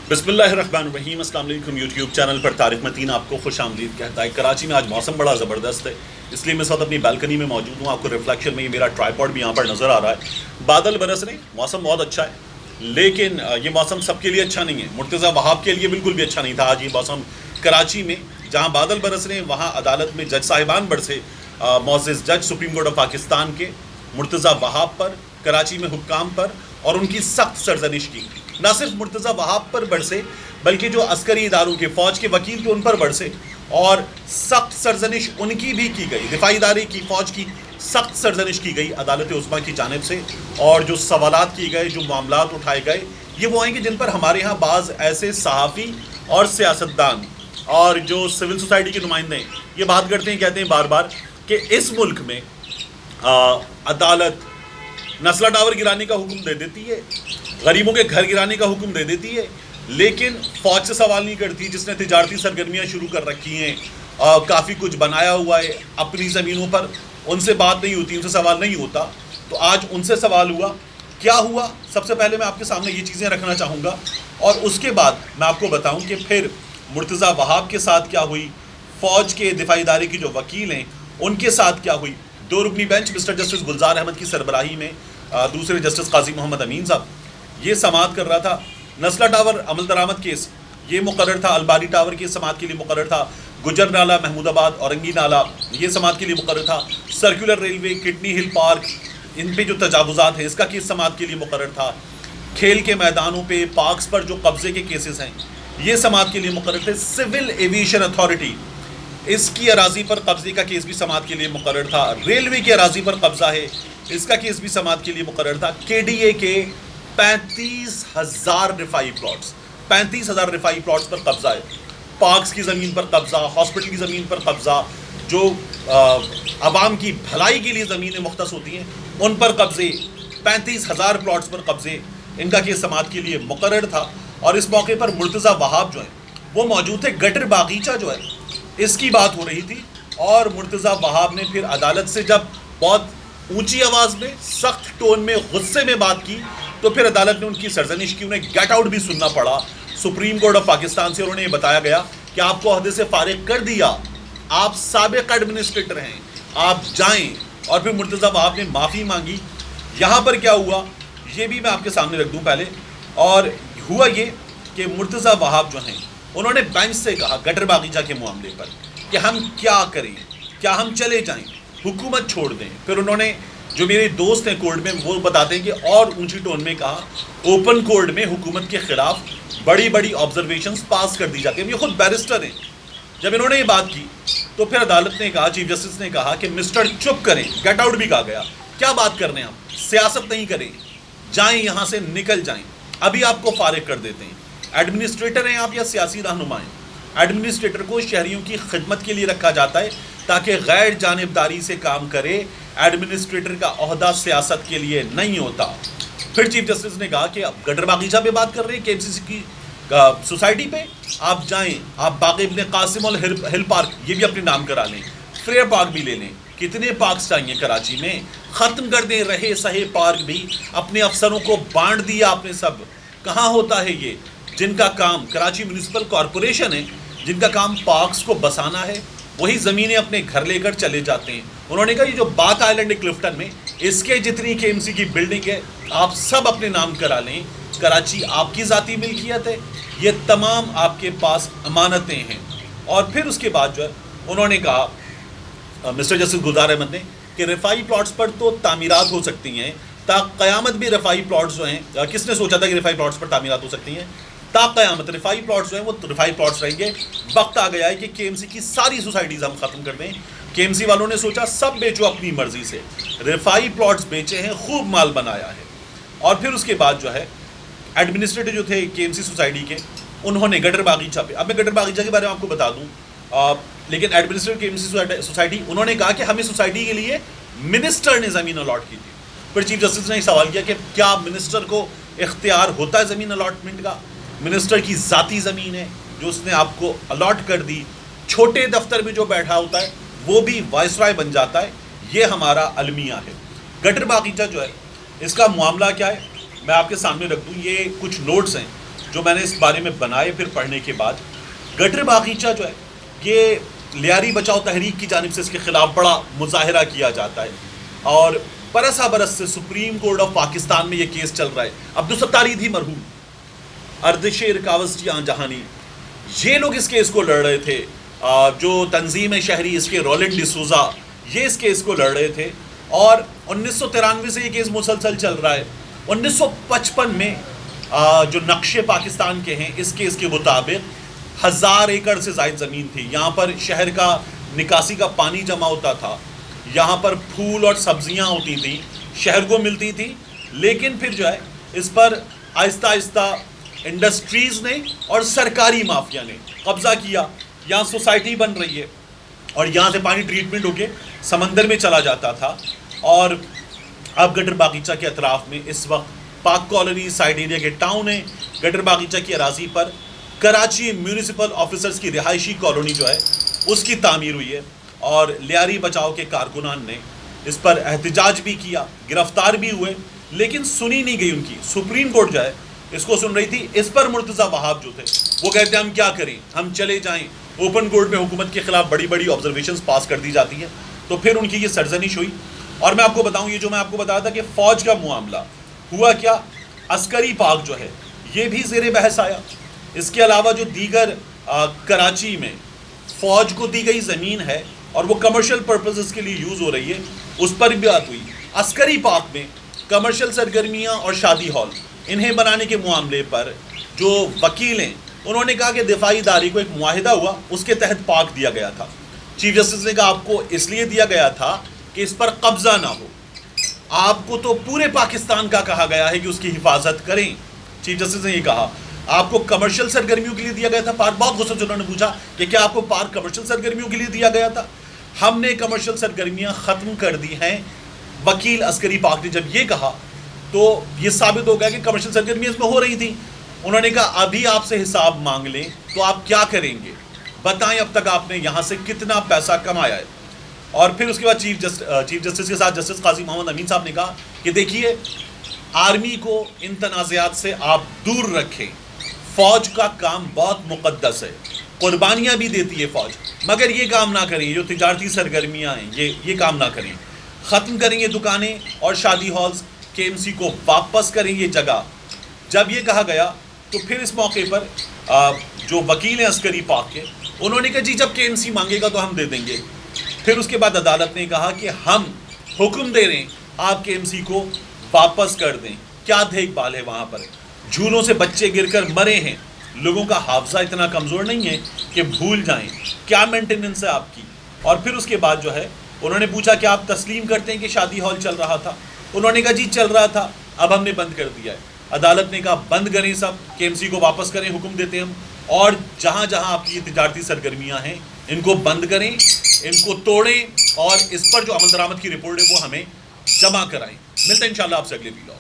बिस्मिल्लाहिर्रहमानिर्रहीम। अस्सलाम वालेकुम। यूट्यूब चैनल पर तारिक मतीन आपको खुश आमदीद कहता है। कराची में आज मौसम बड़ा ज़बरदस्त है, इसलिए मैं इस वक्त अपनी बालकनी में मौजूद हूँ। आपको रिफ्लेक्शन में ये मेरा ट्राइपॉड भी यहाँ पर नज़र आ रहा है। बादल बरस रहे, मौसम बहुत अच्छा है, लेकिन ये मौसम सबके लिए अच्छा नहीं है। मुर्तज़ा वहाब के लिए बिल्कुल भी अच्छा नहीं था आज ये मौसम। कराची में जहाँ बादल बरस रहे हैं वहाँ अदालत में जज साहिबान बरसे मोअज़्ज़िज़ जज सुप्रीम कोर्ट ऑफ पाकिस्तान के मुर्तज़ा वहाब पर, कराची में हुक्काम पर, और उनकी सख्त सरजनिश की। ना सिर्फ मुर्तज़ा वहाब पर बरसे बल्कि जो अस्करी इदारों के फ़ौज के वकील थे उन पर बरसे, और सख्त सरजनिश उनकी भी की गई। दिफाई इदारे की, फ़ौज की सख्त सरजनिश की गई अदालत उज़्मा की जानिब से। और जो सवालात किए गए, जो मामलात उठाए गए, ये वो हैं कि जिन पर हमारे यहाँ बाज़ ऐसे सहाफ़ी और सियासतदान और जो सिविल सोसाइटी के नुमाइंदे ये बात करते हैं, कहते हैं बार बार कि इस मुल्क में अदालत नस्ला टावर गिराने का हुक्म दे देती है, गरीबों के घर गिराने का हुक्म दे देती है, लेकिन फ़ौज से सवाल नहीं करती जिसने तिजारती सरगर्मियाँ शुरू कर रखी हैं, काफ़ी कुछ बनाया हुआ है अपनी ज़मीनों पर, उनसे बात नहीं होती, उनसे सवाल नहीं होता। तो आज उनसे सवाल हुआ। क्या हुआ? सबसे पहले मैं आपके सामने ये चीज़ें रखना चाहूँगा, और उसके बाद मैं आपको बताऊँ कि फिर मुर्तज़ा वहाब के साथ क्या हुई, फ़ौज के दिफाई इदारे की जो वकील हैं उनके साथ क्या हुई। दो रुकनी बेंच मिस्टर जस्टिस गुलजार अहमद की सरबराही में दूसरे जस्टिस काजी मोहम्मद अमीन साहब ये समाअत कर रहा था। नस्ला टावर अमल दरामद केस ये मुकर्रर था, अलबारी टावर की समाअत के लिए मुकर्रर था, गुजर नाला, महमूदाबाद, औरंगी नाला ये समाअत के लिए मुकर्रर था, circular railway, kidney hill park, इन पे जो तजावुज़ात हैं इसका केस समाअत के लिए मुकर्रर था, खेल के मैदानों पे, पार्क्स पर जो कब्ज़े के केसेस हैं ये समाअत के लिए मुकर्रर थे। सिविल एविएशन अथॉरिटी इसकी अराज़ी पर कब्ज़े का केस भी समाअत के लिए मुकर्रर था। रेलवे की अराज़ी पर कब्ज़ा है, इसका केस भी समाअत के लिए मुकर्रर था। KDA के 35,000 रिफाई प्लॉट्स, 35,000 रिफाई प्लॉट्स पर कब्ज़ा है। पार्क्स की ज़मीन पर कब्ज़ा, हॉस्पिटल की ज़मीन पर कब्ज़ा, जो आवाम की भलाई के लिए ज़मीनें मुख्तस होती हैं उन पर कब्ज़े, 35,000 प्लॉट्स पर कब्ज़े, इनका केस समाअत के लिए मुकर्रर था। और इस मौके पर मुर्तज़ा वहाब जो है वो मौजूद थे। गटर बागीचा जो है इसकी बात हो रही थी, और मुर्तज़ा वहाब ने फिर अदालत से जब बहुत ऊंची आवाज़ में, सख्त टोन में, गुस्से में बात की, तो फिर अदालत ने उनकी सरजनिश की। उन्हें गेट आउट भी सुनना पड़ा सुप्रीम कोर्ट ऑफ पाकिस्तान से, और उन्हें बताया गया कि आपको अहदे से फारिग कर दिया, आप साबिक़ एडमिनिस्ट्रेटर हैं, आप जाएं। और फिर मुर्तज़ा वहाब ने माफ़ी मांगी। यहाँ पर क्या हुआ ये भी मैं आपके सामने रख दूँ पहले। और हुआ ये कि मुर्तज़ा वहाब जो हैं उन्होंने बेंच से कहा गटर बागीचा के मामले पर कि हम क्या करें, क्या हम चले जाएं, हुकूमत छोड़ दें। फिर उन्होंने, जो मेरे दोस्त हैं कोर्ट में, वो बताते हैं कि और ऊंची टोन में कहा, ओपन कोर्ट में हुकूमत के ख़िलाफ़ बड़ी बड़ी ऑब्जर्वेशंस पास कर दी जाती हैं। ये खुद बैरिस्टर हैं। जब इन्होंने ये बात की तो फिर अदालत ने कहा, चीफ जस्टिस ने कहा कि मिस्टर चुप करें, गेट आउट भी कहा गया, क्या बात कर रहे हैं आप, सियासत नहीं करें, जाएँ यहाँ से, निकल जाएँ, अभी आपको फारिग कर देते हैं। एडमिनिस्ट्रेटर हैं आप या सियासी रहनुमा हैं? एडमिनिस्ट्रेटर को शहरियों की खिदमत के लिए रखा जाता है ताकि गैर जानिबदारी से काम करे। एडमिनिस्ट्रेटर का ओहदा सियासत के लिए नहीं होता। फिर चीफ जस्टिस ने कहा कि अब गटर बागीचा पे बात कर रहे हैं, KMCC की सोसाइटी पे, आप जाएं, आप बाग़ इब्न कासिम और हिल पार्क ये भी अपने नाम करा लें, फ्रेयर पार्क भी ले लें। कितने पार्क्स चाहिए कराची में? ख़त्म कर दें रहे सहे पार्क भी, अपने अफसरों को बांट दिया आपने सब। कहाँ होता है ये? जिनका काम कराची म्यूनिसिपल कॉरपोरेशन है, जिनका काम पार्क्स को बसाना है, वही ज़मीनें अपने घर लेकर चले जाते हैं। उन्होंने कहा ये जो बाक आइलैंड है क्लिफ्टन में, इसके जितनी KMC की बिल्डिंग है आप सब अपने नाम करा लें। कराची आपकी ज़ाती मिल्कियत है, ये तमाम आपके पास अमानतें हैं। और फिर उसके बाद जो है उन्होंने कहा मिस्टर जस्टिस गुलजार अहमद ने कि रिफाई प्लॉट्स पर तो तामीरात हो सकती हैं, क़यामत भी रिफाई प्लॉट्स जो हैं, किसने सोचा था कि रिफाई प्लॉट्स पर तामीरात हो सकती हैं? क़यामत रिफाई प्लॉट्स जो हैं वो रिफाई प्लॉट्स रहेंगे। वक्त आ गया है कि KMC की सारी सोसाइटीज़ हम ख़त्म कर दें। KMC वालों ने सोचा सब बेचो अपनी मर्ज़ी से, रिफाई प्लॉट्स बेचे हैं, खूब माल बनाया है। और फिर उसके बाद जो है एडमिनिस्ट्रेटर जो थे KMC सोसाइटी के, उन्होंने गटर बागीचा पे, अब मैं गटर बागीचा के बारे में आपको बता दूँ, लेकिन एडमिनिस्ट्रेटर KMC सोसाइटी, उन्होंने कहा कि हमें सोसाइटी के लिए मिनिस्टर ने ज़मीन अलॉट की थी। फिर चीफ जस्टिस ने सवाल किया कि क्या मिनिस्टर को इख्तियार होता है ज़मीन अलॉटमेंट का? मिनिस्टर की ज़ाती ज़मीन है जो उसने आपको अलॉट कर दी। छोटे दफ्तर में जो बैठा होता है वो भी वाइसराय बन जाता है। ये हमारा अलमिया है। गटर बागीचा जो है इसका मामला क्या है मैं आपके सामने रख दूँ। ये कुछ नोट्स हैं جو میں نے اس بارے میں بنائے پھر پڑھنے کے بعد، گٹر باغیچہ جو ہے یہ لیاری بچاؤ تحریک کی جانب سے اس کے خلاف بڑا مظاہرہ کیا جاتا ہے، اور برسا برس سے سپریم کورٹ آف پاکستان میں یہ کیس چل رہا ہے۔ عبدالستار تھی مرحوم، اردشیر کاوسجی آن جہانی، یہ لوگ اس کیس کو لڑ رہے تھے، جو تنظیم شہری اس کے رولنڈ ڈسوزا، یہ اس کیس کو لڑ رہے تھے، اور 1993 سے یہ کیس مسلسل چل رہا ہے۔ 1955 میں جو نقش پاکستان کے ہیں اس کیس کے مطابق 1000 ایکڑ سے زائد زمین تھی، یہاں پر شہر کا نکاسی کا پانی جمع ہوتا تھا، یہاں پر پھول اور سبزیاں ہوتی تھیں، شہر کو ملتی تھی، لیکن پھر جو ہے اس پر آہستہ آہستہ انڈسٹریز نے اور سرکاری مافیا نے قبضہ کیا۔ یہاں سوسائٹی بن رہی ہے اور یہاں سے پانی ٹریٹمنٹ ہو کے سمندر میں چلا جاتا تھا، اور اب گٹر باغیچہ کے اطراف میں اس وقت پاک کالونی سائڈ ایریا کے ٹاؤن ہے، گٹر باغیچہ کی اراضی پر کراچی میونسپل آفیسرز کی رہائشی کالونی جو ہے اس کی تعمیر ہوئی ہے، اور لیاری بچاؤ کے کارکنان نے اس پر احتجاج بھی کیا، گرفتار بھی ہوئے، لیکن سنی نہیں گئی ان کی۔ سپریم کورٹ جو ہے اس کو سن رہی تھی، اس پر مرتضیٰ وہاب جو تھے وہ کہتے ہیں ہم کیا کریں، ہم چلے جائیں۔ اوپن کورٹ میں حکومت کے خلاف بڑی بڑی آبزرویشنز پاس کر دی جاتی ہیں، تو پھر ان کی یہ سرزنش ہوئی۔ اور میں آپ کو بتاؤں، یہ جو میں آپ کو بتایا تھا کہ فوج کا معاملہ ہوا کیا، عسکری پارک جو ہے یہ بھی زیر بحث آیا۔ اس کے علاوہ جو دیگر کراچی میں فوج کو دی گئی زمین ہے اور وہ کمرشل پرپزز کے لیے یوز ہو رہی ہے، اس پر بھی بات ہوئی۔ عسکری پارک میں کمرشل سرگرمیاں اور شادی ہال انہیں بنانے کے معاملے پر جو وکیل ہیں انہوں نے کہا کہ دفاعی ادارے کو ایک معاہدہ ہوا، اس کے تحت پارک دیا گیا تھا۔ چیف جسٹس نے کہا آپ کو اس لیے دیا گیا تھا کہ اس پر قبضہ نہ ہو، آپ کو تو پورے پاکستان کا کہا گیا ہے کہ اس کی حفاظت کریں۔ چیف جسٹس نے یہ کہا آپ کو کمرشل سرگرمیوں کے لیے دیا گیا تھا پارک۔ بہت غصے سے انہوں نے پوچھا کہ کیا آپ کو پارک کمرشل سرگرمیوں کے لیے دیا گیا تھا؟ ہم نے کمرشل سرگرمیاں ختم کر دی ہیں۔ وکیل عسکری پارک نے جب یہ کہا تو یہ ثابت ہو گیا کہ کمرشل سرگرمیاں اس میں ہو رہی تھیں۔ انہوں نے کہا ابھی آپ سے حساب مانگ لیں تو آپ کیا کریں گے، بتائیں اب تک آپ نے یہاں سے کتنا پیسہ کمایا ہے۔ اور پھر اس کے بعد چیف جسٹس کے ساتھ جسٹس قاضی محمد امین صاحب نے کہا کہ دیکھیے آرمی کو ان تنازعات سے آپ دور رکھیں، فوج کا کام بہت مقدس ہے، قربانیاں بھی دیتی ہے فوج، مگر یہ کام نہ کریں، جو تجارتی سرگرمیاں ہیں یہ کام نہ کریں، ختم کریں یہ دکانیں اور شادی ہالز، کے ایم سی کو واپس کریں یہ جگہ۔ جب یہ کہا گیا تو پھر اس موقع پر جو وکیل ہیں عسکری پارک کے انہوں نے کہا جی جب کے ایم سی مانگے گا تو ہم دے دیں گے۔ پھر اس کے بعد عدالت نے کہا کہ ہم حکم دے رہے ہیں آپ کے ایم سی کو واپس کر دیں۔ کیا دیکھ بھال ہے وہاں پر، جھولوں سے بچے گر کر مرے ہیں، لوگوں کا حافظہ اتنا کمزور نہیں ہے کہ بھول جائیں، کیا مینٹیننس ہے آپ کی۔ اور پھر اس کے بعد جو ہے انہوں نے پوچھا کہ آپ تسلیم کرتے ہیں کہ شادی ہال چل رہا تھا؟ انہوں نے کہا جی چل رہا تھا، اب ہم نے بند کر دیا ہے۔ عدالت نے کہا بند کریں سب، کے ایم سی کو واپس کریں، حکم دیتے ہیں ہم، اور جہاں جہاں آپ کی تجارتی سرگرمیاں ہیں ان کو بند کریں، ان کو توڑیں، اور اس پر جو عمل درآمد کی رپورٹ ہے وہ ہمیں جمع کرائیں۔ ملتے ہیں انشاءاللہ آپ سے اگلے ویڈیو۔